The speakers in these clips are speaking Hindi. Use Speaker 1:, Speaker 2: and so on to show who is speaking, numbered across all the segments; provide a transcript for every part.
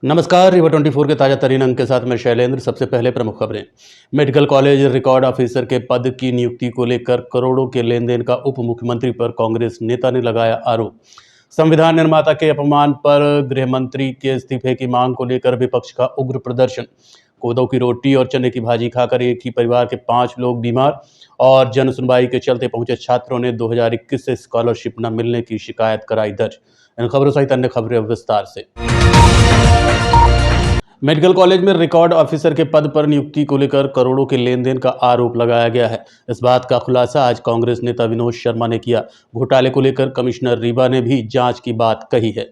Speaker 1: नमस्कार, रिवर 24 के ताजा तरीन अंक के साथ मैं शैलेंद्र। सबसे पहले प्रमुख खबरें। मेडिकल कॉलेज रिकॉर्ड ऑफिसर के पद की नियुक्ति को लेकर करोड़ों के लेन देन का उप मुख्यमंत्री पर कांग्रेस नेता ने लगाया आरोप। संविधान निर्माता के अपमान पर गृह मंत्री के इस्तीफे की मांग को लेकर विपक्ष का उग्र प्रदर्शन। कोदो की रोटी और चने की भाजी खाकर एक ही परिवार के 5 लोग बीमार और जन सुनवाई के चलते पहुंचे छात्रों ने 2021 से स्कॉलरशिप न मिलने की शिकायत कराई दर्ज। इन खबरों सहित अन्य खबरें विस्तार से। मेडिकल कॉलेज में रिकॉर्ड ऑफिसर के पद पर नियुक्ति को लेकर करोड़ों के लेन देन का आरोप लगाया गया है। इस बात का खुलासा आज कांग्रेस नेता विनोद शर्मा ने किया। घोटाले को लेकर कमिश्नर रीवा ने भी जांच की बात कही है।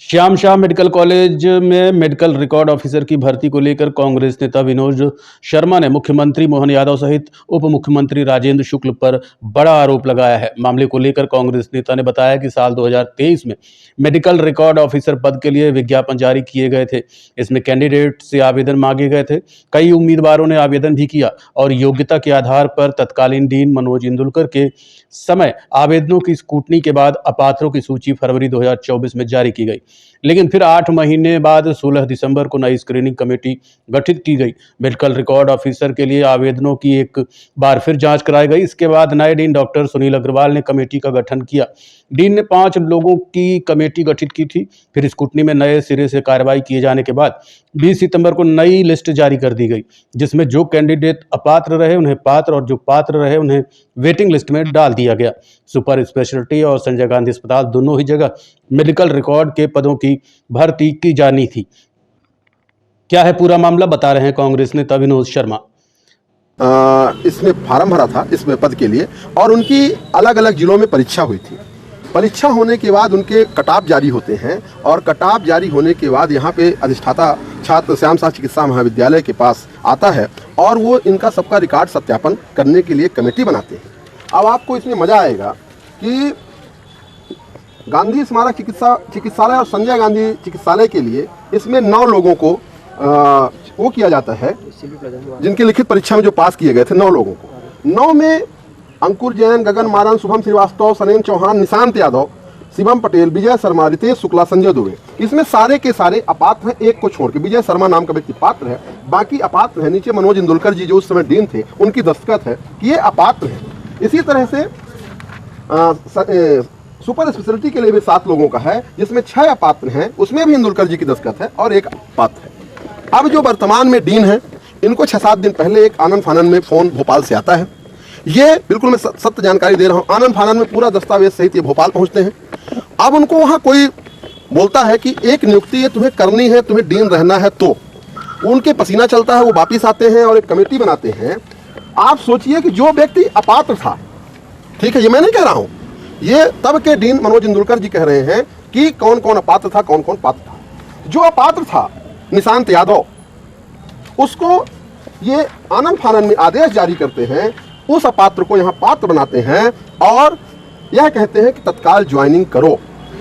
Speaker 1: श्याम शाह मेडिकल कॉलेज में मेडिकल रिकॉर्ड ऑफिसर की भर्ती को लेकर कांग्रेस नेता विनोद शर्मा ने मुख्यमंत्री मोहन यादव सहित उप मुख्यमंत्री राजेंद्र शुक्ल पर बड़ा आरोप लगाया है। मामले को लेकर कांग्रेस नेता ने बताया कि साल 2023 में मेडिकल रिकॉर्ड ऑफिसर पद के लिए विज्ञापन जारी किए गए थे। इसमें कैंडिडेट से आवेदन मांगे गए थे। कई उम्मीदवारों ने आवेदन भी किया और योग्यता के आधार पर तत्कालीन डीन मनोज इंदुलकर के समय आवेदनों की स्क्रूटनी के बाद अपात्रों की सूची फरवरी 2024 में जारी की गई। लेकिन फिर 8 महीने बाद 16 दिसंबर को नई स्क्रीनिंग कमेटी गठित की गई। मेडिकल रिकॉर्ड ऑफिसर के लिए आवेदनों की एक बार फिर जांच कराई गई। इसके बाद नए डीन डॉक्टर सुनील अग्रवाल ने कमेटी का गठन किया। डीन ने 5 लोगों की कमेटी गठित की थी। फिर स्क्रूटनी में नए सिरे से कार्रवाई किए जाने के बाद 20 सितंबर को नई लिस्ट जारी कर दी गई, जिसमें जो कैंडिडेट अपात्र रहे उन्हें पात्र और जो पात्र रहे उन्हें वेटिंग लिस्ट में डाल दिया गया। सुपर स्पेशलिटी और संजय गांधी अस्पताल दोनों ही जगह मेडिकल रिकॉर्ड के पदों की भर्ती की जानी थी। क्या है पूरा मामला, बता रहे हैं कांग्रेस नेता विनोद शर्मा।
Speaker 2: इसमें फार्म भरा था इस पद के लिए और उनकी अलग अलग जिलों में परीक्षा हुई थी। परीक्षा होने के बाद उनके कटाप जारी होते हैं और कटाप जारी होने के बाद यहाँ पे अधिष्ठाता छात्र श्याम शाह चिकित्सा महाविद्यालय के पास आता है और वो इनका सबका रिकॉर्ड सत्यापन करने के लिए कमेटी बनाते हैं। अब आपको इसमें मजा आएगा कि गांधी स्मारक चिकित्सालय और संजय गांधी चिकित्सालय के लिए इसमें 9 लोगों को वो किया जाता है, जिनकी लिखित परीक्षा में जो पास किए गए थे 9 लोगों को। 9 में अंकुर जैन, गगन मारन, शुभम श्रीवास्तव, सनेन चौहान, निशांत यादव, शिवम पटेल, विजय शर्मा, रितेश शुक्ला, संजय दुबे, इसमें सारे के सारे अपात्र हैं, एक को छोड़ के। विजय शर्मा नाम का व्यक्ति पात्र है, बाकी अपात्र है। नीचे मनोज इंदुलकर जी जो उस समय डीन थे उनकी दस्तखत है कि ये अपात्र है। इसी तरह से सुपर स्पेशलिटी के लिए भी 7 लोगों का है, जिसमें 6 अपात्र हैं, उसमें भी इंदुलकर जी की दस्तखत है और एक पात्र है। अब जो वर्तमान में डीन है, इनको 6-7 दिन पहले एक आनन फानन में फोन भोपाल से आता है। ये बिल्कुल मैं सत्य जानकारी दे रहा हूँ। आनन फानन में पूरा दस्तावेज सहित ये भोपाल पहुंचते हैं। अब उनको वहाँ कोई बोलता है कि एक नियुक्ति ये तुम्हें करनी है, तुम्हें डीन रहना है, तो उनके पसीना चलता है, वो वापिस आते हैं और एक कमेटी बनाते हैं। आप सोचिए कि जो व्यक्ति अपात्र था, ठीक है, ये मैं नहीं कह रहा हूँ, ये तब के डीन मनोज इंदुलकर जी कह रहे हैं कि कौन कौन अपात्र था, कौन कौन पात्र था। जो अपात्र था निशांत यादव, उसको ये आनन फानन में आदेश जारी करते हैं, उस अपात्र को यहाँ पात्र बनाते हैं और यह कहते हैं कि तत्काल ज्वाइनिंग करो।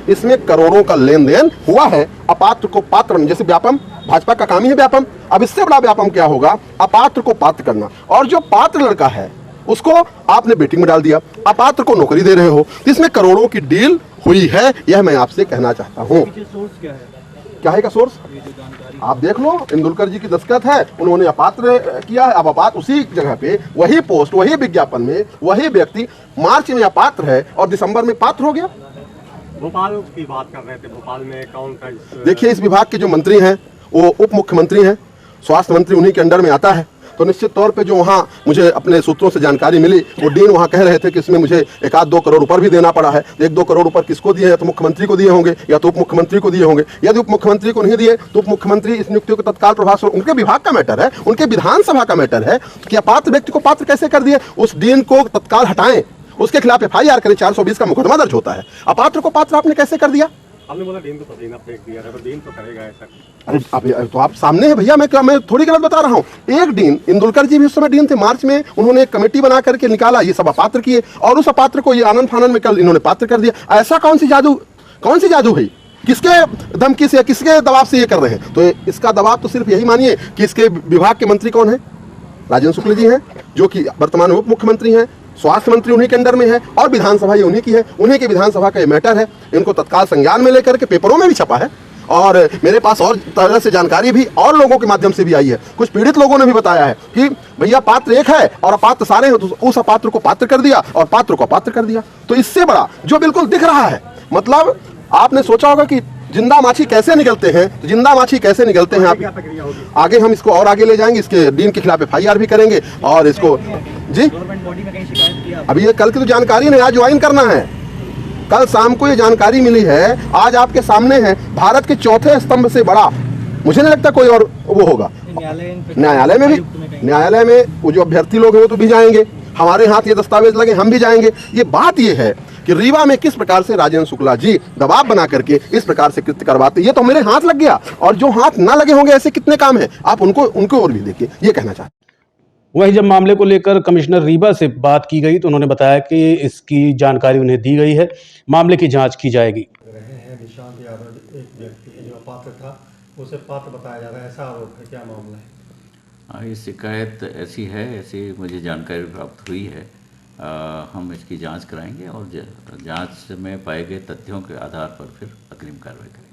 Speaker 2: इसमें करोड़ों का लेन देन हुआ है। अपात्र को पात्र, जैसे व्यापम, भाजपा का काम ही है व्यापम। अब इससे बड़ा व्यापम क्या होगा, अपात्र को पात्र करना। और जो पात्र लड़का है उसको आपने बेटिंग में डाल दिया, अपात्र को नौकरी दे रहे हो। इसमें करोड़ों की डील हुई है, यह मैं आपसे कहना चाहता हूँ। क्या है का सोर्स आप देख लो, इंदुलकर जी की दस्तखत है, उन्होंने अपात्र किया है। अब अपात्र उसी जगह पे, वही पोस्ट, वही विज्ञापन में वही व्यक्ति मार्च में अपात्र है और दिसंबर में पात्र हो गया।
Speaker 3: भोपाल की बात कर रहे थे, भोपाल में कौन का?
Speaker 2: देखिए, इस विभाग के जो मंत्री हैं वो उप मुख्यमंत्री हैं, स्वास्थ्य मंत्री उन्हीं के अंडर में आता है। तो निश्चित तौर पे जो वहाँ मुझे अपने सूत्रों से जानकारी मिली, वो डीन वहाँ कह रहे थे कि इसमें मुझे 1-2 करोड़ ऊपर भी देना पड़ा है। 1-2 करोड़ ऊपर किसको दिए, या तो मुख्यमंत्री को दिए होंगे या तो उप मुख्यमंत्री को दिए होंगे। यदि उप मुख्यमंत्री को नहीं दिए तो उप मुख्यमंत्री इस नियुक्तियों को तत्काल प्रभाव से, उनके विभाग का मैटर है, उनके विधानसभा का मैटर है कि अपात्र व्यक्ति को पात्र कैसे कर दिए। उस डीन को तत्काल हटाएं, उसके खिलाफ FIR करें, 420 का मुकदमा दर्ज होता है। अपात्र को पात्र आपने कैसे कर दिया?
Speaker 3: आपने बोला डीन तो पसीना फेंक दिया है, तो डीन तो करेगा ऐसा।
Speaker 2: अरे तो आप सामने है भैया, मैं थोड़ी गलत बता रहा हूँ। एक डीन, इंदुलकर जी भी उस समय डीन थे, मार्च में उन्होंने एक कमेटी बना करके निकाला, ये सब अपात्र किए और उस अपात्र को ये आनंद फानन में कल इन्होंने पात्र कर दिया। ऐसा कौन सी जादू है? किसके धमकी से, किसके दबाव से ये कर रहे हैं? तो इसका दबाव तो सिर्फ यही मानिए कि इसके विभाग के मंत्री कौन है? राजेंद्र शुक्ल जी हैं, जो कि वर्तमान उप मुख्यमंत्री हैं। स्वास्थ्य मंत्री उन्हीं के अंडर में है और विधानसभा ये उन्हीं की है, उन्हीं के विधानसभा का ये मैटर है। इनको तत्काल संज्ञान में लेकर के पेपरों में भी छपा है और मेरे पास और तरह से जानकारी भी और लोगों के माध्यम से भी आई है। कुछ पीड़ित लोगों ने भी बताया है कि भैया पात्र एक है और अपात्र सारे हैं, तो उस अपात्र को पात्र कर दिया और पात्र को अपात्र कर दिया। तो इससे बड़ा जो बिल्कुल दिख रहा है, मतलब आपने सोचा होगा कि जिंदा माछी कैसे निकलते हैं, तो जिंदा माछी कैसे निकलते हैं
Speaker 3: क्या
Speaker 2: आप
Speaker 3: प्रक्रिया होगी?
Speaker 2: आगे हम इसको और आगे ले जाएंगे, इसके डीन के खिलाफ FIR भी करेंगे और इसको जी अभी ये कल की तो जानकारी नहीं, आज ज्वाइन करना है। कल शाम को ये जानकारी मिली है, आज आपके सामने है। भारत के चौथे स्तंभ से बड़ा मुझे नहीं लगता कोई और वो होगा। न्यायालय में भी, न्यायालय में वो जो अभ्यर्थी लोग हैं वो तो भी जाएंगे, हमारे हाथ ये दस्तावेज लगे हम भी जाएंगे। ये बात ये है कि रीवा में किस प्रकार से राजेंद्र शुक्ला जी दबाव बना करके इस प्रकार से कृत्य करवाते, ये तो मेरे हाथ लग गया। और जो हाथ ना लगे होंगे ऐसे कितने काम हैं, आप उनको और भी देखिए, ये कहना चाहते।
Speaker 1: वहीं जब मामले को लेकर कमिश्नर रीवा से बात की गई तो उन्होंने बताया कि इसकी जानकारी उन्हें दी गई है, मामले की जांच की जाएगी।
Speaker 3: रहे हैं निशांत यादव, एक व्यक्ति है जो अपात्र था, उसे पात्र बताया जा रहा है, ऐसा आरोप है, क्या मामला है?
Speaker 4: हाँ, ये शिकायत ऐसी है, ऐसी मुझे जानकारी प्राप्त हुई है। हम इसकी जांच कराएंगे और जांच में पाए गए तथ्यों के आधार पर फिर अग्रिम कार्रवाई करेंगे।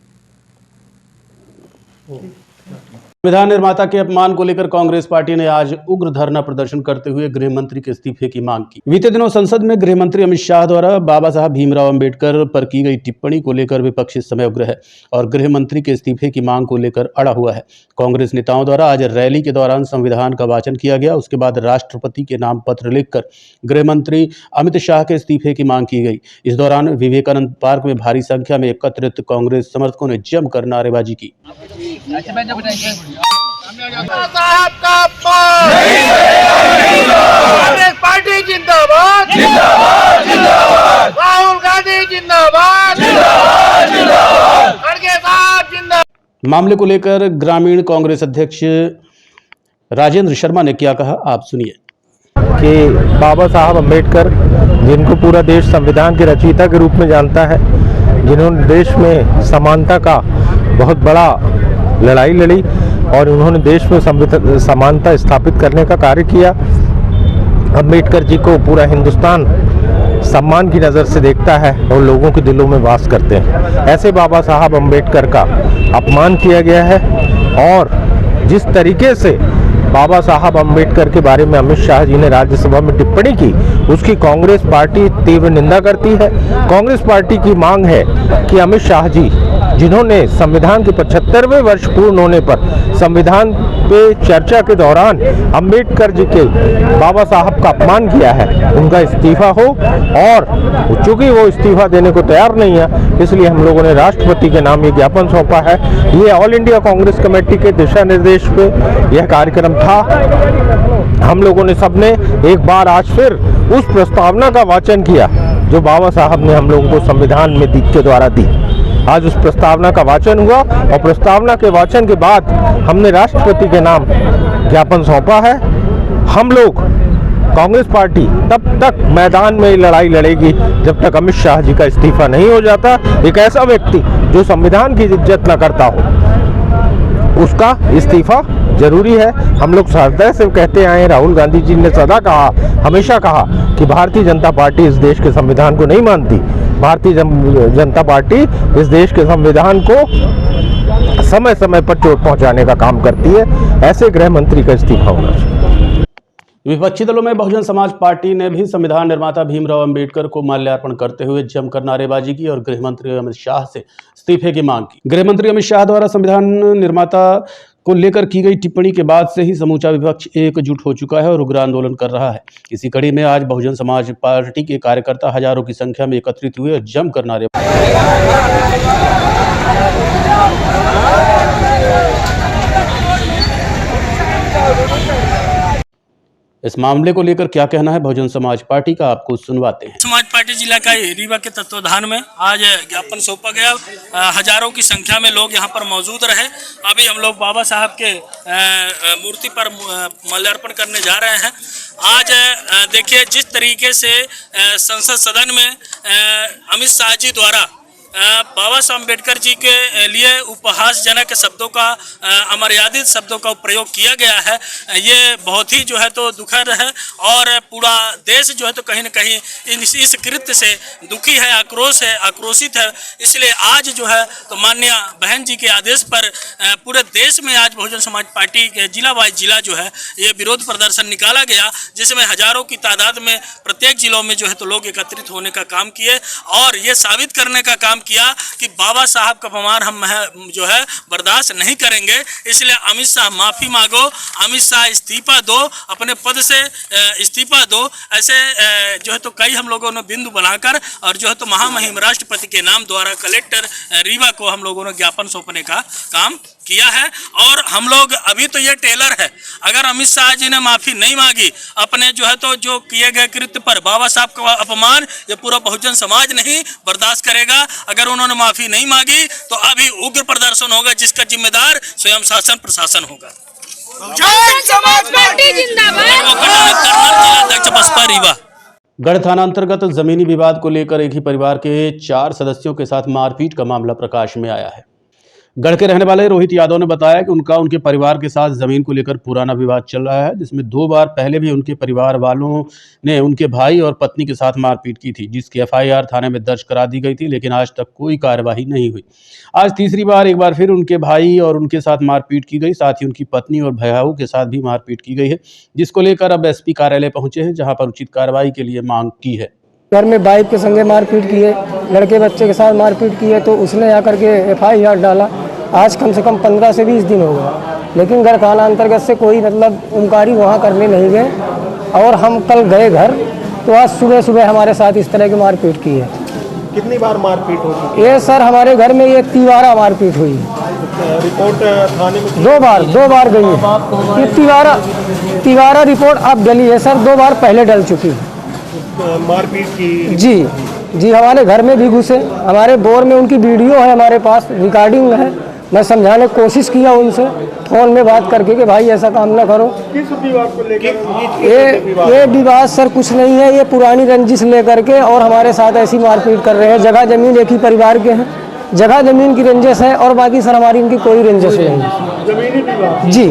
Speaker 1: संविधान निर्माता के अपमान को लेकर कांग्रेस पार्टी ने आज उग्र धरना प्रदर्शन करते हुए गृह मंत्री के इस्तीफे की मांग की। बीते दिनों संसद में गृह मंत्री अमित शाह द्वारा बाबा साहब भीमराव अंबेडकर पर की गई टिप्पणी को लेकर विपक्ष इस समय उग्र है और गृह मंत्री के इस्तीफे की मांग को लेकर अड़ा हुआ है। कांग्रेस नेताओं द्वारा आज रैली के दौरान संविधान का वाचन किया गया। उसके बाद राष्ट्रपति के नाम पत्र लिखकर गृह मंत्री अमित शाह के इस्तीफे की मांग की गई। इस दौरान विवेकानंद पार्क में भारी संख्या में एकत्रित कांग्रेस समर्थकों ने जमकर नारेबाजी की।
Speaker 5: साहब का अपमान कांग्रेस पार्टी जिंदाबाद, जिंदाबाद, जिंदाबाद, राहुल गांधी जिंदाबाद, जिंदाबाद, जिंदाबाद, खड़गे साहब जिंदाबाद।
Speaker 1: मामले को लेकर ग्रामीण कांग्रेस अध्यक्ष राजेंद्र शर्मा ने क्या कहा, आप सुनिए।
Speaker 6: कि बाबा साहब अम्बेडकर, जिनको पूरा देश संविधान के रचयिता के रूप में जानता है, जिन्होंने देश में समानता का बहुत बड़ा लड़ाई लड़ी और उन्होंने देश में समानता स्थापित करने का कार्य किया। अम्बेडकर जी को पूरा हिंदुस्तान सम्मान की नज़र से देखता है और लोगों के दिलों में वास करते हैं। ऐसे बाबा साहब अम्बेडकर का अपमान किया गया है और जिस तरीके से बाबा साहब अम्बेडकर के बारे में अमित शाह जी ने राज्यसभा में टिप्पणी की, उसकी कांग्रेस पार्टी तीव्र निंदा करती है। कांग्रेस पार्टी की मांग है कि अमित शाह जी, जिन्होंने संविधान के 75वें वर्ष पूर्ण होने पर संविधान पे चर्चा के दौरान अम्बेडकर जी के बाबा साहब का अपमान किया है, उनका इस्तीफा हो। और चूंकि वो इस्तीफा देने को तैयार नहीं है, इसलिए हम लोगों ने राष्ट्रपति के नाम ये ज्ञापन सौंपा है। ये ऑल इंडिया कांग्रेस कमेटी के दिशा निर्देश पे यह कार्यक्रम था। हम लोगों ने सबने एक बार आज फिर उस प्रस्तावना का वाचन किया जो बाबा साहब ने हम लोगों को संविधान में के द्वारा दी। आज उस प्रस्तावना का वाचन हुआ और प्रस्तावना के वाचन के बाद हमने राष्ट्रपति के नाम ज्ञापन सौंपा है। हम लोग कांग्रेस पार्टी तब तक मैदान में लड़ाई लड़ेगी जब तक अमित शाह जी का इस्तीफा नहीं हो जाता। एक ऐसा व्यक्ति जो संविधान की इज्जत न करता हो, उसका इस्तीफा जरूरी है। हम लोग सदैव से कहते आए हैं, राहुल गांधी जी ने सदा कहा, हमेशा कहा कि भारतीय जनता पार्टी इस देश के संविधान को नहीं मानती। भारतीय जनता पार्टी इस देश के संविधान को समय समय पर चोट पहुंचाने का काम करती है। ऐसे गृह मंत्री का इस्तीफा होना चाहिए।
Speaker 1: विपक्षी दलों में बहुजन समाज पार्टी ने भी संविधान निर्माता भीमराव अंबेडकर को माल्यार्पण करते हुए जमकर नारेबाजी की और गृह मंत्री अमित शाह से इस्तीफे की मांग की। गृह मंत्री अमित शाह द्वारा संविधान निर्माता को लेकर की गई टिप्पणी के बाद से ही समूचा विपक्ष एकजुट हो चुका है और उग्र आंदोलन कर रहा है। इसी कड़ी में आज बहुजन समाज पार्टी के कार्यकर्ता हजारों की संख्या में एकत्रित हुए और जमकर नारेबाजी। इस मामले को लेकर क्या कहना है बहुजन समाज पार्टी का, आपको सुनवाते हैं।
Speaker 7: समाज पार्टी जिला का रीवा के तत्वाधान में आज ज्ञापन सौंपा गया। हजारों की संख्या में लोग यहां पर मौजूद रहे। अभी हम लोग बाबा साहब के मूर्ति पर माल्यार्पण करने जा रहे हैं। आज देखिए जिस तरीके से संसद सदन में अमित शाह जी द्वारा बाबा साहब अम्बेडकर जी के लिए उपहासजनक शब्दों का, अमर्यादित शब्दों का प्रयोग किया गया है, ये बहुत ही जो है तो दुखद है। और पूरा देश जो है तो कहीं न कहीं इस कृत्य से दुखी है, आक्रोशित है। इसलिए आज जो है तो माननीय बहन जी के आदेश पर पूरे देश में आज बहुजन समाज पार्टी के जिला वाइज जिला जो है ये विरोध प्रदर्शन निकाला गया, जिसमें हजारों की तादाद में प्रत्येक जिलों में जो है तो लोग एकत्रित होने का काम किए और ये साबित करने का काम किया कि बाबा साहब का अपमान हम जो है बर्दाश्त नहीं करेंगे। इसलिए अमित शाह माफ़ी मांगो, अमित शाह इस्तीफा दो, अपने पद से इस्तीफा दो। ऐसे जो है तो कई हम लोगों ने बिंदु बनाकर और जो है तो महामहिम राष्ट्रपति के नाम द्वारा कलेक्टर रीवा को हम लोगों ने ज्ञापन सौंपने का काम किया है। और हम लोग अभी तो ये टेलर है, अगर अमित शाह जी ने माफ़ी नहीं मांगी अपने जो है तो जो किए गए कृत्य पर, बाबा साहब का अपमान ये पूरा बहुजन समाज नहीं बर्दाश्त करेगा। अगर उन्होंने माफ़ी नहीं मांगी तो अभी उग्र प्रदर्शन होगा, जिसका जिम्मेदार स्वयं शासन प्रशासन होगा।
Speaker 5: जय समाज पार्टी जिंदाबाद।
Speaker 7: जिलाध्यक्ष बसपा रीवा।
Speaker 1: गढ़ थाना अंतर्गत जमीनी विवाद को लेकर एक ही परिवार के 4 सदस्यों के साथ मारपीट का मामला प्रकाश में आया है। गढ़ के रहने वाले रोहित यादव ने बताया कि उनके परिवार के साथ जमीन को लेकर पुराना विवाद चल रहा है, जिसमें 2 बार पहले भी उनके परिवार वालों ने उनके भाई और पत्नी के साथ मारपीट की थी, जिसकी FIR थाने में दर्ज करा दी गई थी, लेकिन आज तक कोई कार्यवाही नहीं हुई। आज तीसरी बार एक बार फिर उनके भाई और उनके साथ मारपीट की गई, साथ ही उनकी पत्नी और भैयाओं के साथ भी मारपीट की गई है, जिसको लेकर अब SP कार्यालय पहुंचे हैं, जहाँ पर उचित कार्रवाई के लिए मांग की है।
Speaker 8: घर में बाइक के संगे मारपीट की है, लड़के बच्चे के साथ मारपीट की है, तो उसने आकर के FIR डाला। आज कम से कम 15 से 20 दिन हो गए, लेकिन गढ़ थाना अंतर्गत से कोई मतलब इंक्वायरी वहाँ करने नहीं गए। और हम कल गए घर, तो आज सुबह सुबह हमारे साथ इस तरह की मारपीट की है।
Speaker 6: कितनी बार मारपीट हो चुकी
Speaker 8: ये सर हमारे घर में ये 3 मारपीट हुई
Speaker 6: है? रिपोर्ट थाने में
Speaker 8: 2 बार गई है। ये 3 रिपोर्ट अब डली है सर, 2 बार पहले डल चुकी है
Speaker 6: मारपीट की।
Speaker 8: जी हमारे घर में भी घुसे, हमारे बोर में उनकी वीडियो है, हमारे पास रिकॉर्डिंग है। मैं समझाने की कोशिश किया उनसे फ़ोन में बात करके कि भाई ऐसा काम ना करो।
Speaker 6: किस विवाद को लेकर?
Speaker 8: ये विवाद सर कुछ नहीं है, ये पुरानी रंजिश लेकर के और हमारे साथ ऐसी मारपीट कर रहे हैं। जगह जमीन एक ही परिवार के हैं, जगह जमीन की रंजिश है और बाकी सर हमारी इनकी कोई रंजिश नहीं।
Speaker 6: जमीनी विवाद?
Speaker 8: जी।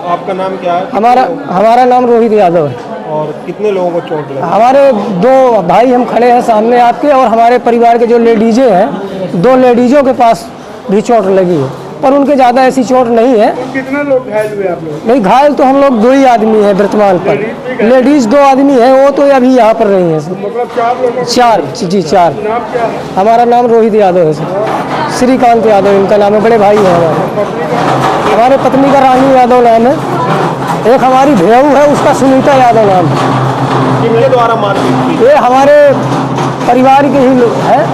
Speaker 6: आपका नाम क्या है?
Speaker 8: हमारा नाम रोहित यादव है।
Speaker 6: और कितने लोगों को चोट लगी?
Speaker 8: हमारे 2 भाई हम खड़े हैं सामने आपके, और हमारे परिवार के जो लेडीजें हैं, 2 लेडीजों के पास भी चोट लगी है, पर उनके ज़्यादा ऐसी चोट नहीं है।
Speaker 6: कितने लोग घायल हुए आप लोग?
Speaker 8: नहीं, घायल तो हम लोग 2 ही आदमी हैं वर्तमान पर। लेडीज 2 आदमी हैं, वो तो अभी यहाँ पर नहीं है सर।
Speaker 6: मतलब 4 लोग?
Speaker 8: 4 जी 4।
Speaker 6: नाम क्या है?
Speaker 8: हमारा नाम रोहित यादव है सर, श्रीकांत यादव इनका नाम है, बड़े भाई हैं हमारे पत्नी का रानी यादव नाम है। एक हमारी भेऊ है, उसका सुनीता यादव नाम है।
Speaker 6: किनके द्वारा मारपीट की?
Speaker 8: ये हमारे परिवार के ही लोग हैं,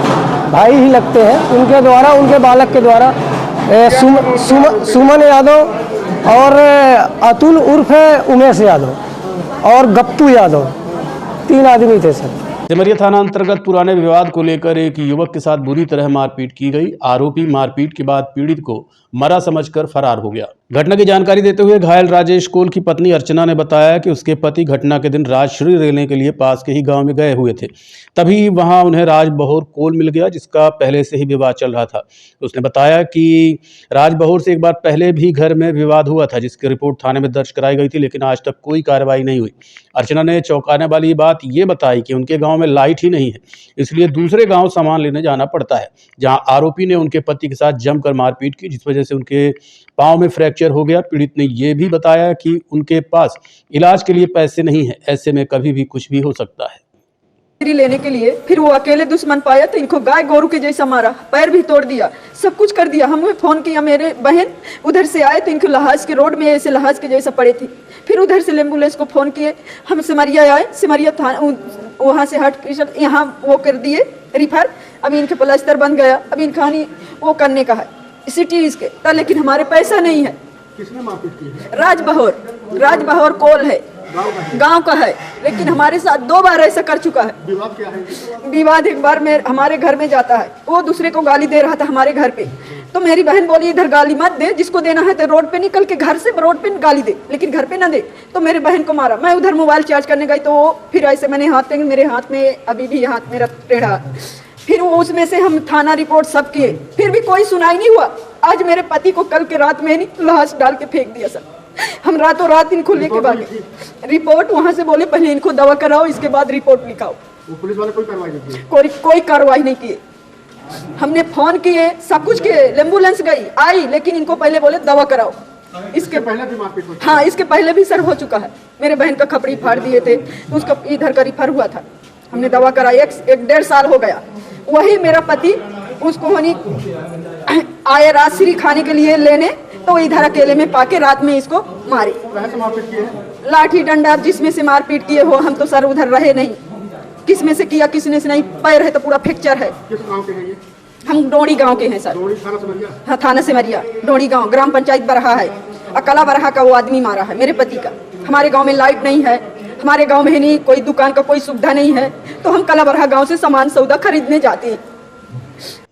Speaker 8: भाई ही लगते हैं। उनके द्वारा, उनके बालक के द्वारा सुमन यादव और अतुल उर्फ उमेश यादव और गप्पू यादव, 3 आदमी थे सर।
Speaker 1: सिमरिया थाना अंतर्गत पुराने विवाद को लेकर एक युवक के साथ बुरी तरह मारपीट की गई। आरोपी मारपीट के बाद पीड़ित को मरा समझकर फरार हो गया। घटना की जानकारी देते हुए घायल राजेश कोल की पत्नी अर्चना ने बताया कि उसके पति घटना के दिन राजश्री लेने के लिए पास के ही गांव में गए हुए थे, तभी वहां उन्हें राजबहोर कोल मिल गया, जिसका पहले से ही विवाद चल रहा था। उसने बताया कि राजबहोर से एक बार पहले भी घर में विवाद हुआ था, जिसकी रिपोर्ट थाने में दर्ज कराई गई थी, लेकिन आज तक कोई कार्रवाई नहीं हुई। अर्चना ने चौंकाने वाली बात ये बताई कि उनके गाँव में लाइट ही नहीं है, इसलिए दूसरे गाँव सामान लेने जाना पड़ता है, जहाँ आरोपी ने उनके पति के साथ जमकर मारपीट की, जिस वजह से उनके पांव में फ्रैक्चर हो गया। पीड़ित ने यह भी बताया कि उनके पास इलाज के लिए पैसे नहीं है, ऐसे में कभी भी कुछ भी हो सकता है।
Speaker 9: लेने के लिए फिर वो अकेले दुश्मन पाया तो इनको गाय गोरू के जैसा मारा, पैर भी तोड़ दिया, सब कुछ कर दिया। हमने फोन किया, मेरे बहन उधर से आए तो इनको लहाज के रोड में ऐसे लहाज के जैसा पड़े थी। फिर उधर से एम्बुलेंस को फोन किए, हम सिमरिया आए, सिमरिया थाना वहाँ से हट यहाँ वो कर दिए रिफर। अभी इनके प्लास्टर बन गया, अभी इनका वो करने का है सिटी इसके, लेकिन हमारे पैसा नहीं है।
Speaker 6: किसने मारपीट की?
Speaker 9: राजबहोर कोल है, गांव का है, लेकिन हमारे साथ 2 बार ऐसा कर चुका है।
Speaker 6: विवाद क्या है?
Speaker 9: विवाद एक बार हमारे घर में जाता है, वो दूसरे को गाली दे रहा था हमारे घर पे, तो मेरी बहन बोली इधर गाली मत दे, जिसको देना है तो रोड पे निकल के घर से रोड पे गाली दे, लेकिन घर पे ना दे। तो मेरे बहन को मारा। मैं उधर मोबाइल चार्ज करने गई तो फिर ऐसे मैंने मेरे हाथ में अभी भी हाथ मेरा टेढ़ा, फिर वो उसमें से हम थाना रिपोर्ट सब किए, फिर भी कोई सुनाई नहीं हुआ। आज मेरे पति को कल के रात में लाश डाल के फेंक दिया सर। हम रातों रात इनको लेके भागे। रिपोर्ट वहां से बोले पहले इनको दवा कराओ, इसके बाद रिपोर्ट लिखाओ।
Speaker 2: पुलिस वाले कोई कार्रवाई नहीं की?
Speaker 9: कोई कार्रवाई नहीं की। हमने फोन किए, सब कुछ किए, एम्बुलेंस गई आई, लेकिन इनको पहले बोले दवा कराओ। इसके
Speaker 2: पहले भी मारपीट हुई?
Speaker 9: हाँ, इसके पहले भी सर हो चुका है। मेरे बहन का खपड़ी फाड़ दिए थे, उसका इधर का रिफर हुआ था। हमने दवा कराई, एक 1.5 साल हो गया। वही मेरा पति उसको आए राजश्री खाने के लिए लेने, तो इधर अकेले में पाके रात में इसको मारे। लाठी डंडा जिसमें से मारपीट किए हो, हम तो सर उधर रहे नहीं, किस में से किया किसने से नहीं। पैर है तो पूरा फ्रैक्चर है।
Speaker 2: किस गांव के हैं ये?
Speaker 9: हम डोड़ी गांव के हैं सर।
Speaker 2: डोड़ी थाना सिमरिया?
Speaker 9: हाँ, थाना सिमरिया, डोड़ी गांव, ग्राम पंचायत बरहा है। अकला बरहा का वो आदमी मारा है मेरे पति का। हमारे गांव में लाइट नहीं है, हमारे गांव में नहीं कोई दुकान का कोई सुविधा नहीं है, तो हम कला बरहा गांव से सामान सौदा खरीदने जाते हैं।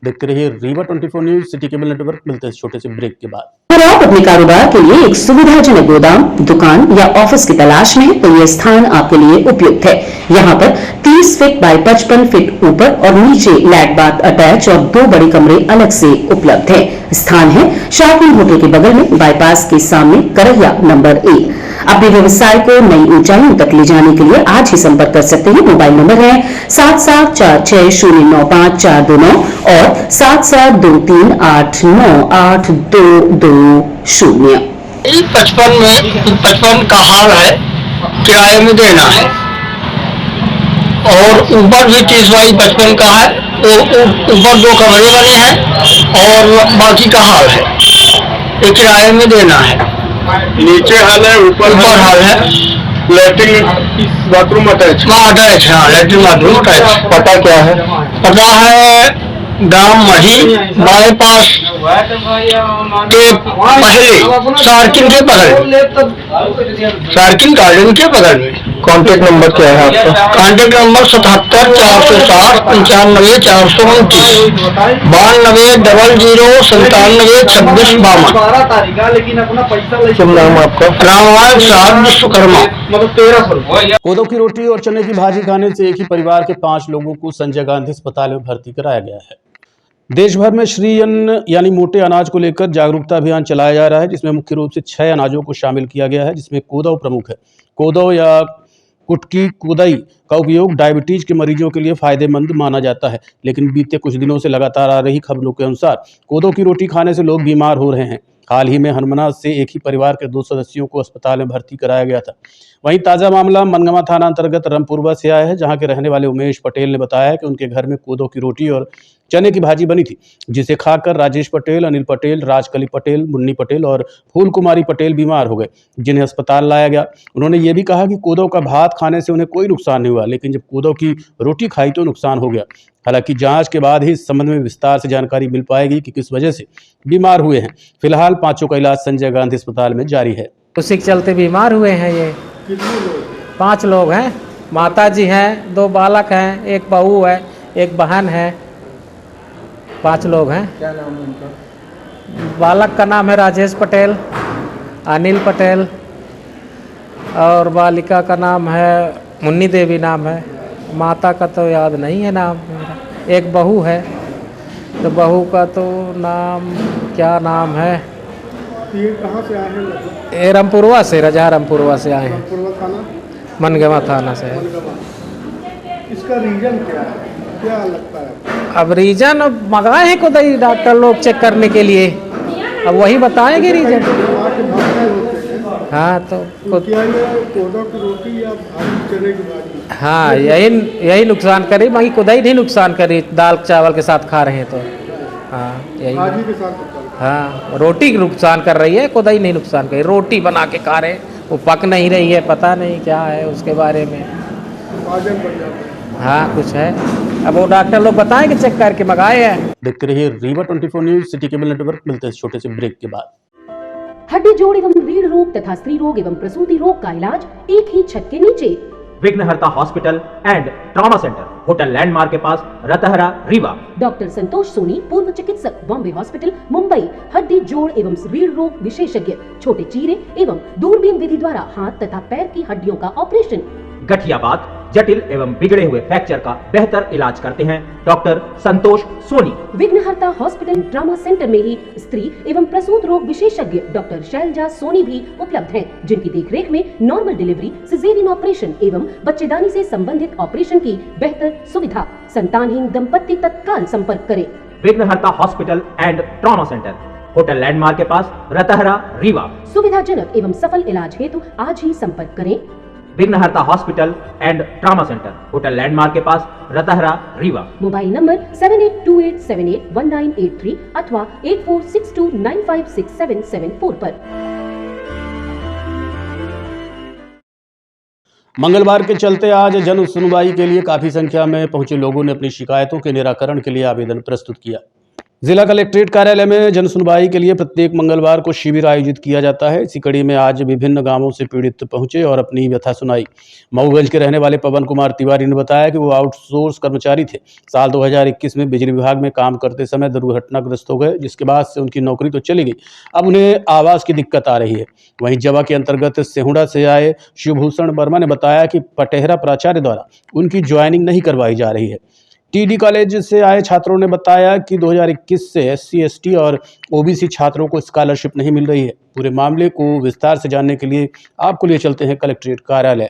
Speaker 1: देखते रहिए Rewa 24 news, city cable network. मिलते हैं छोटे से ब्रेक के बाद।
Speaker 10: अगर आप अपने कारोबार के लिए एक सुविधाजनक गोदाम, दुकान या ऑफिस की तलाश में हैं, तो यह स्थान आपके लिए उपयुक्त है। यहाँ पर 30 फीट बाय 55 फीट ऊपर और नीचे लैट बाथ अटैच और 2 बड़े कमरे अलग से उपलब्ध है। स्थान है शार्किन होटल के बगल में, बाईपास के सामने, करैया नंबर 1। अपने व्यवसाय को नई ऊंचाइयों तक ले जाने के लिए आज ही संपर्क कर सकते हैं। मोबाइल नंबर है 7746095429 और 7723898220।
Speaker 11: 55 का हाल है, किराए में देना है। और ऊपर भी 30 बाई 55 का है, तो ऊपर 2 कमरे बने हैं और बाकी का हाल है, ये किराए में देना है।
Speaker 2: नीचे हाल है, ऊपर
Speaker 11: हाल है।
Speaker 2: Latrine bathroom attach?
Speaker 11: अटैच है, लैट्रिन बाथरूम अटैच।
Speaker 2: पता क्या है?
Speaker 11: पता है गांव मही, बाईपास के पहले, सार्किन के बगल, सार्किन गार्डन के बगल में।
Speaker 2: कॉन्टेक्ट नंबर क्या है आपका?
Speaker 11: Contact number 774660 95429 9200972652।
Speaker 2: शुभ नाम आपका?
Speaker 11: रामवाल साहब विश्वकर्मा।
Speaker 1: कोदो की रोटी और चने की भाजी खाने से एक ही परिवार के 5 लोगों को संजय गांधी अस्पताल में भर्ती कराया गया है। देश भर में श्री अन्न यानी मोटे अनाज को लेकर जागरूकता अभियान चलाया जा रहा है, जिसमें मुख्य रूप से 6 अनाजों को शामिल किया गया है, जिसमें कोदो प्रमुख है। कोदो या कुटकी कोदई का उपयोग डायबिटीज के मरीजों के लिए फायदेमंद माना जाता है, लेकिन बीते कुछ दिनों से लगातार आ रही खबरों के अनुसार कोदो की रोटी खाने से लोग बीमार हो रहे हैं। हाल ही में हनुमाना से एक ही परिवार के 2 सदस्यों को अस्पताल में भर्ती कराया गया था। वहीं ताज़ा मामला मनगवा थाना अंतर्गत रामपुरवा से आया है, जहां के रहने वाले उमेश पटेल ने बताया कि उनके घर में कोदो की रोटी और चने की भाजी बनी थी, जिसे खाकर राजेश पटेल, अनिल पटेल, राजकली पटेल, मुन्नी पटेल और फूल कुमारी पटेल बीमार हो गए, जिन्हें अस्पताल लाया गया। उन्होंने ये भी कहा कि कोदो का भात खाने से उन्हें कोई नुकसान नहीं हुआ, लेकिन जब कोदो की रोटी खाई तो नुकसान हो गया। हालांकि जांच के बाद ही इस संबंध में विस्तार से जानकारी मिल पाएगी कि किस वजह से बीमार हुए हैं। फिलहाल 5 का इलाज संजय गांधी अस्पताल में जारी है।
Speaker 6: उसी के चलते बीमार हुए हैं। ये 5 लोग हैं, माता जी हैं, 2 बालक हैं, एक बहू है, एक बहन है, 5 लोग हैं।
Speaker 2: क्या नाम है उनका?
Speaker 6: बालक का नाम है राजेश पटेल, अनिल पटेल और बालिका का नाम है मुन्नी देवी नाम है। माता का तो याद नहीं है नाम मेरा। एक बहू है, तो बहू का तो नाम क्या नाम है?
Speaker 2: ये कहाँ से आए हैं?
Speaker 6: ये रामपुरवा से, रजा रामपुरवा से आए हैं,
Speaker 2: रामपुरवा थाना,
Speaker 6: मनगवा थाना से।
Speaker 2: इसका रीजन क्या है, क्या लगता है?
Speaker 6: अब रीजन मंगाए हैं कोदई डॉक्टर लोग चेक करने के लिए, अब वही बताएंगे रीजन। हाँ तो
Speaker 2: कोदो की रोटी या चने की भाजी?
Speaker 6: हाँ, यही नुकसान करी, बाकी कोदई नहीं नुकसान करी। दाल चावल के साथ खा रहे हैं तो हाँ यही।
Speaker 2: भाजी के साथ?
Speaker 6: हाँ, रोटी नुकसान कर रही है, कोदई नहीं नुकसान कर रही। रोटी बना के खा रहे हैं, वो पक नहीं रही है, पता नहीं क्या है उसके बारे में। हाँ कुछ है, अब वो डॉक्टर लोग बताएंगे, चेक करके मंगाए हैं।
Speaker 1: देखते रहिए Rewa 24 news, city cable network. मिलते हैं छोटे से ब्रेक के बाद।
Speaker 10: हड्डी जोड़ एवं रीढ़ रोग तथा स्त्री रोग एवं प्रसूति रोग का इलाज एक ही छत के नीचे।
Speaker 12: विघ्नहर्ता hospital and trauma centre, hotel landmark के पास, रतहरा, रीवा।
Speaker 10: डॉक्टर संतोष सोनी, पूर्व चिकित्सक, बॉम्बे हॉस्पिटल, मुंबई। हड्डी जोड़ एवं रीढ़ रोग विशेषज्ञ, छोटे चीरे एवं दूरबीन विधि द्वारा हाथ तथा पैर की हड्डियों का ऑपरेशन।
Speaker 12: गठिया बात, जटिल एवं बिगड़े हुए फ्रैक्चर का बेहतर इलाज करते हैं डॉक्टर संतोष सोनी।
Speaker 10: विघ्नहर्ता हॉस्पिटल ट्रॉमा सेंटर में ही स्त्री एवं प्रसूत रोग विशेषज्ञ डॉक्टर शैलजा सोनी भी उपलब्ध हैं, जिनकी देखरेख में नॉर्मल डिलीवरी, सिजेरियन ऑपरेशन एवं बच्चेदानी से संबंधित ऑपरेशन की बेहतर सुविधा। संतानहीन दंपत्ति तत्काल संपर्क करें।
Speaker 12: विघ्नहर्ता hospital and trauma centre, hotel landmark के पास, रतहरा, रीवा।
Speaker 10: सुविधाजनक एवं सफल इलाज हेतु आज ही संपर्क करें।
Speaker 12: विघ्नहर्ता hospital and trauma centre, hotel landmark के पास, रतहरा, रीवा।
Speaker 10: मोबाइल नंबर 7828781983 अथवा 8462956774 पर।
Speaker 1: मंगलवार के चलते आज जन सुनवाई के लिए काफी संख्या में पहुंचे लोगों ने अपनी शिकायतों के निराकरण के लिए आवेदन प्रस्तुत किया। जिला कलेक्ट्रेट कार्यालय में जन सुनवाई के लिए प्रत्येक मंगलवार को शिविर आयोजित किया जाता है। इसी कड़ी में आज विभिन्न गांवों से पीड़ित पहुंचे और अपनी व्यथा सुनाई। मऊगंज के रहने वाले पवन कुमार तिवारी ने बताया कि वो आउटसोर्स कर्मचारी थे। साल 2021 में बिजली विभाग में काम करते समय दुर्घटनाग्रस्त हो गए, जिसके बाद से उनकी नौकरी तो चली गई, अब उन्हें आवास की दिक्कत आ रही है। वहीं जवा के अंतर्गत सेहुड़ा से आए शिवभूषण वर्मा ने बताया कि पटेहरा प्राचार्य द्वारा उनकी ज्वाइनिंग नहीं करवाई जा रही है। टीडी कॉलेज से आए छात्रों ने बताया कि 2021 से SC, ST और OBC छात्रों को स्कॉलरशिप नहीं मिल रही है। पूरे मामले को विस्तार से जानने के लिए आपको लिए चलते हैं कलेक्ट्रेट कार्यालय।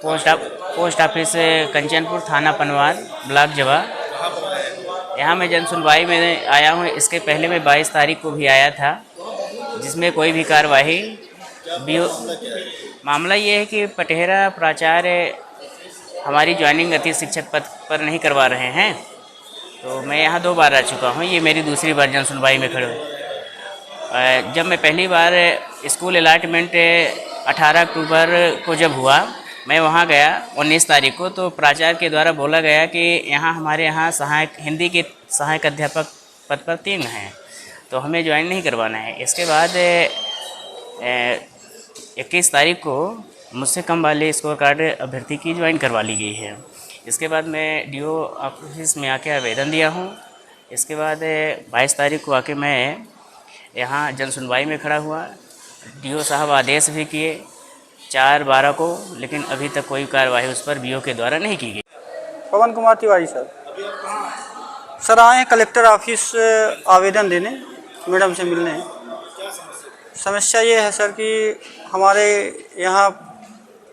Speaker 13: पोस्ट ऑफिस कंचनपुर, थाना पनवार, ब्लॉक जवा। यहाँ मैं जन सुनवाई में आया हूँ। इसके पहले मैं 22 तारीख को भी आया था, जिसमें कोई भी कार्यवाही। मामला ये है कि पटेहरा प्राचार्य हमारी ज्वाइनिंग अति शिक्षक पद पर नहीं करवा रहे हैं। तो मैं यहाँ 2 बार आ चुका हूँ, ये मेरी दूसरी बार जन सुनवाई में खड़े हूँ। जब मैं पहली बार स्कूल अलाटमेंट 18 अक्टूबर को जब हुआ, मैं वहाँ गया 19 तारीख को, तो प्राचार्य के द्वारा बोला गया कि यहाँ हमारे यहाँ सहायक हिंदी के सहायक अध्यापक पद पर 3 हैं, तो हमें ज्वाइन नहीं करवाना है। इसके बाद 21 तारीख को मुझसे कम वाले स्कोर कार्ड अभ्यर्थी की ज्वाइन करवा ली गई है। इसके बाद मैं DO ऑफिस में आके आवेदन दिया हूँ। इसके बाद 22 तारीख को आके मैं यहाँ जन सुनवाई में खड़ा हुआ। DO साहब आदेश भी किए 4/12 को, लेकिन अभी तक कोई कार्रवाई उस पर BO के द्वारा नहीं की गई।
Speaker 14: पवन कुमार तिवारी सर आए हैं कलेक्टर ऑफिस आवेदन देने, मैडम से मिलने। समस्या ये है सर कि हमारे यहाँ,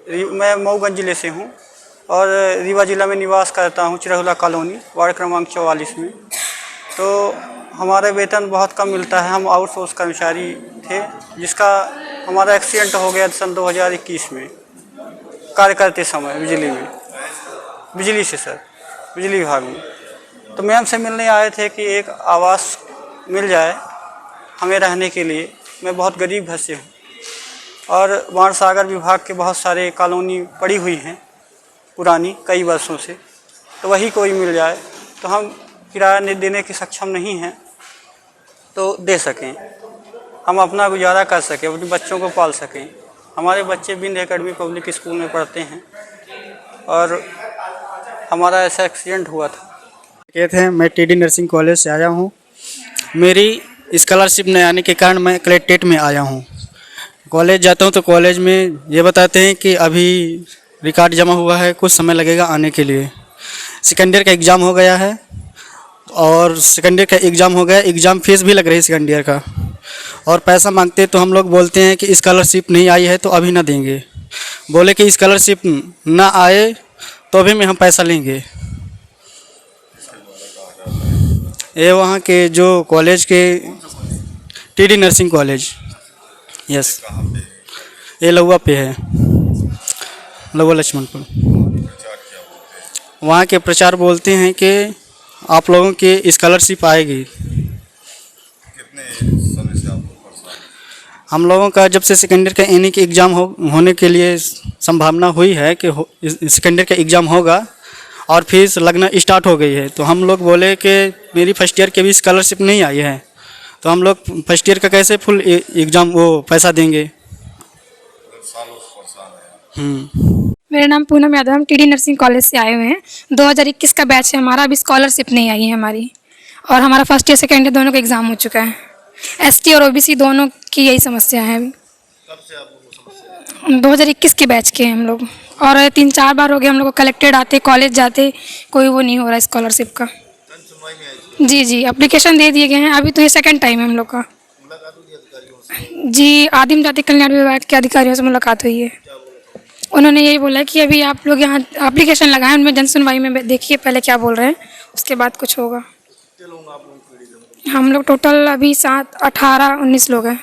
Speaker 14: मैं मऊगंज ज़िले से हूँ और रीवा ज़िला में निवास करता हूँ, चिरहुला कॉलोनी, वार्ड क्रमांक 44 में। तो हमारा वेतन बहुत कम मिलता है। हम आउटसोर्स कर्मचारी थे, जिसका हमारा एक्सीडेंट हो गया सन 2021 में कार्य करते समय बिजली से सर, बिजली विभाग में। तो मैम से मिलने आए थे कि एक आवास मिल जाए हमें रहने के लिए। मैं बहुत गरीब घर से हूँ और बाढ़ सागर विभाग के बहुत सारे कॉलोनी पड़ी हुई हैं पुरानी कई वर्षों से, तो वही कोई मिल जाए तो हम किराया देने के सक्षम नहीं हैं, तो दे सकें, हम अपना गुजारा कर सकें, अपने बच्चों को पाल सकें। हमारे बच्चे बिंद एकेडमी पब्लिक स्कूल में पढ़ते हैं और हमारा ऐसा एक्सीडेंट हुआ था। कहते हैं मैं TD नर्सिंग कॉलेज से आया हूँ। मेरी स्कॉलरशिप नहीं आने के कारण मैं कलेक्ट्रेट में आया हूँ। कॉलेज जाता हूँ तो कॉलेज में ये बताते हैं कि अभी रिकॉर्ड जमा हुआ है, कुछ समय लगेगा आने के लिए। सेकेंड ईयर का एग्ज़ाम हो गया है और सेकेंड ईयर का एग्ज़ाम हो गया, एग्ज़ाम फीस भी लग रही है सेकेंड ईयर का, और पैसा मांगते तो हम लोग बोलते हैं कि स्कॉलरशिप नहीं आई है तो अभी ना देंगे। बोले कि स्कॉलरशिप ना आए तो भी में हम पैसा लेंगे। ये वहाँ के जो कॉलेज के TD नर्सिंग कॉलेज, यस, ये लहुआ पे है, लहुआ लक्ष्मणपुर। वहाँ के प्रचार बोलते हैं कि आप लोगों की स्कॉलरशिप आएगी। हम लोगों का जब से सेकेंड ईयर का यानी कि एग्ज़ाम होने के लिए संभावना हुई है कि सेकेंड ईयर का एग्ज़ाम होगा और फीस लगना स्टार्ट हो गई है, तो हम लोग बोले कि मेरी फर्स्ट ईयर की भी स्कॉलरशिप नहीं आई है, तो हम लोग फर्स्ट ईयर का कैसे फुल एग्ज़ाम वो पैसा देंगे।
Speaker 15: मेरा नाम पूनम यादव, हम TD नर्सिंग कॉलेज से आए हुए हैं। 2021 का बैच है हमारा, अभी स्कॉलरशिप नहीं आई है हमारी, और हमारा फर्स्ट ईयर सेकेंड ईयर दोनों का एग्ज़ाम हो चुका है। ST और OBC दोनों की यही समस्या है। 2021 के बैच के हैं हम लोग। और 3-4 बार हो गए हम लोग को कलेक्टेड आते, कॉलेज जाते, कोई वो नहीं हो रहा स्कॉलरशिप का। जी जी, एप्लीकेशन दे दिए गए हैं, अभी तो ये सेकंड टाइम है हम लोग का। जी, आदिम जाति कल्याण विभाग के अधिकारियों से मुलाकात हुई है। उन्होंने यही बोला कि अभी आप लोग यहाँ एप्लीकेशन लगाएं, उनमें जन सुनवाई में देखिए पहले क्या बोल रहे हैं, उसके बाद कुछ होगा। हम लोग टोटल अभी 18-19 लोग हैं।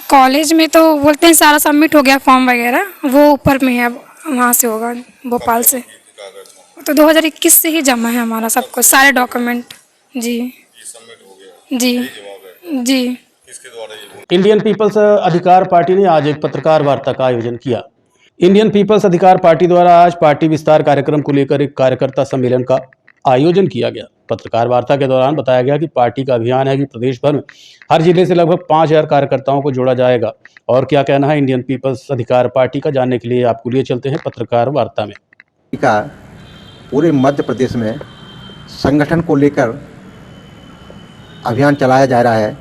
Speaker 15: कॉलेज में तो बोलते हैं सारा सबमिट हो गया फॉर्म वगैरह, वो ऊपर में है, वहाँ से होगा भोपाल से। तो 2021 से ही जमा है हमारा सब कुछ, सारे डॉक्यूमेंट। जी जी जी।
Speaker 1: इंडियन पीपल्स अधिकार पार्टी ने आज एक पत्रकार वार्ता का आयोजन किया। इंडियन पीपल्स अधिकार पार्टी द्वारा आज पार्टी विस्तार कार्यक्रम को लेकर एक कार्यकर्ता सम्मेलन का आयोजन किया गया। पत्रकार वार्ता के दौरान बताया गया कि पार्टी का अभियान है कि प्रदेश भर में हर जिले से लगभग 5000 कार्यकर्ताओं को जोड़ा जाएगा। और क्या कहना है इंडियन पीपल्स अधिकार पार्टी का, जानने के लिए आपको लिए चलते हैं पत्रकार वार्ता में।
Speaker 16: पूरे मध्य प्रदेश में संगठन को लेकर अभियान चलाया जा रहा है।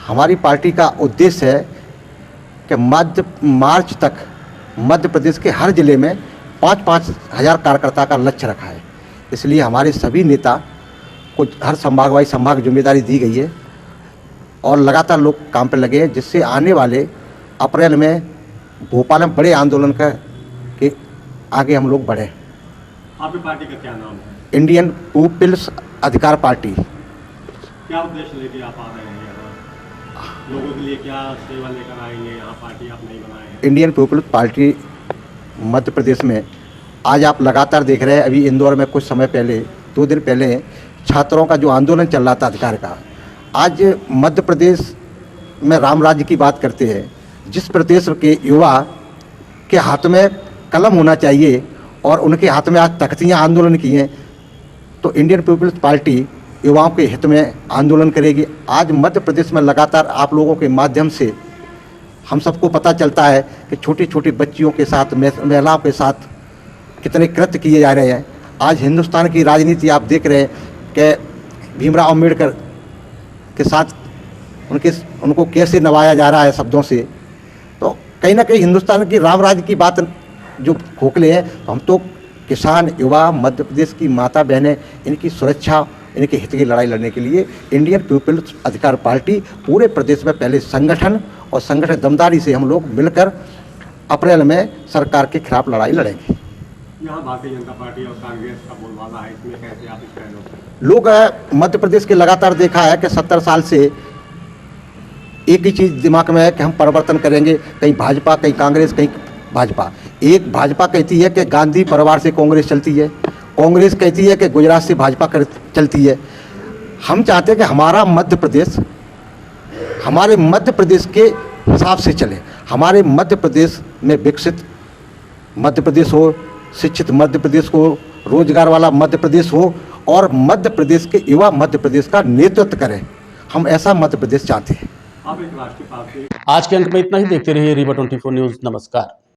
Speaker 16: हमारी पार्टी का उद्देश्य है कि मार्च तक मध्य प्रदेश के हर जिले में 5-5 हज़ार कार्यकर्ता का लक्ष्य रखा है। इसलिए हमारे सभी नेता को हर संभागवाई संभाग जिम्मेदारी दी गई है और लगातार लोग काम पर लगे हैं, जिससे आने वाले अप्रैल में भोपाल में बड़े आंदोलन के आगे हम लोग बढ़े।
Speaker 3: आपकी पार्टी का क्या नाम है?
Speaker 16: इंडियन पीपल्स अधिकार पार्टी।
Speaker 3: क्या उद्देश्य लेके आप आ रहे हैं यहाँ? लोगों के लिए क्या सेवा लेकर आएंगे? यहाँ पार्टी आप नहीं बनाए हैं।
Speaker 16: Indian peoples party Madhya Pradesh में आज आप लगातार देख रहे हैं, अभी इंदौर में कुछ समय पहले 2 दिन पहले छात्रों का जो आंदोलन चल रहा था अधिकार का, आज मध्य प्रदेश में राम राज्य की बात करते हैं। जिस प्रदेश के युवा के हाथ में कलम होना चाहिए और उनके हाथ में आज तख्तियाँ आंदोलन की हैं, तो इंडियन पीपल्स पार्टी युवाओं के हित में आंदोलन करेगी। आज मध्य प्रदेश में लगातार आप लोगों के माध्यम से हम सबको पता चलता है कि छोटी छोटी बच्चियों के साथ, महिलाओं के साथ कितने कृत्य किए जा रहे हैं। आज हिंदुस्तान की राजनीति आप देख रहे हैं कि भीमराव अम्बेडकर के साथ उनको कैसे नवाया जा रहा है शब्दों से। तो कहीं ना कहीं हिंदुस्तान की राम राज्य की बात जो खोखले हैं, तो हम तो किसान, युवा, मध्य प्रदेश की माता बहनें, इनकी सुरक्षा, इनके हित की लड़ाई लड़ने के लिए इंडियन पीपल्स अधिकार पार्टी पूरे प्रदेश में पहले संगठन और संगठन दमदारी से हम लोग मिलकर अप्रैल में सरकार के खिलाफ लड़ाई लड़ेंगे।
Speaker 3: यहाँ भारतीय जनता पार्टी और कांग्रेस का बोलबाला है, इसमें कैसे आप इसका
Speaker 16: लोग मध्य प्रदेश के लगातार देखा है कि 70 साल से एक ही चीज़ दिमाग में है कि हम परिवर्तन करेंगे, कहीं भाजपा, कहीं कांग्रेस, कहीं भाजपा। एक भाजपा कहती है कि गांधी परिवार से कांग्रेस चलती है, कांग्रेस कहती है कि गुजरात से भाजपा चलती है। हम चाहते हैं कि हमारा मध्य प्रदेश हमारे मध्य प्रदेश के हिसाब से चले, हमारे मध्य प्रदेश में विकसित मध्य प्रदेश हो, शिक्षित मध्य प्रदेश हो, रोजगार वाला मध्य प्रदेश हो और मध्य प्रदेश के युवा मध्य प्रदेश का नेतृत्व करें। हम ऐसा मध्य प्रदेश चाहते हैं।
Speaker 3: आप एक राष्ट्रीय पार्टी।
Speaker 1: आज के अंक में इतना ही। देखते रहिए रीवा 24 न्यूज़। नमस्कार।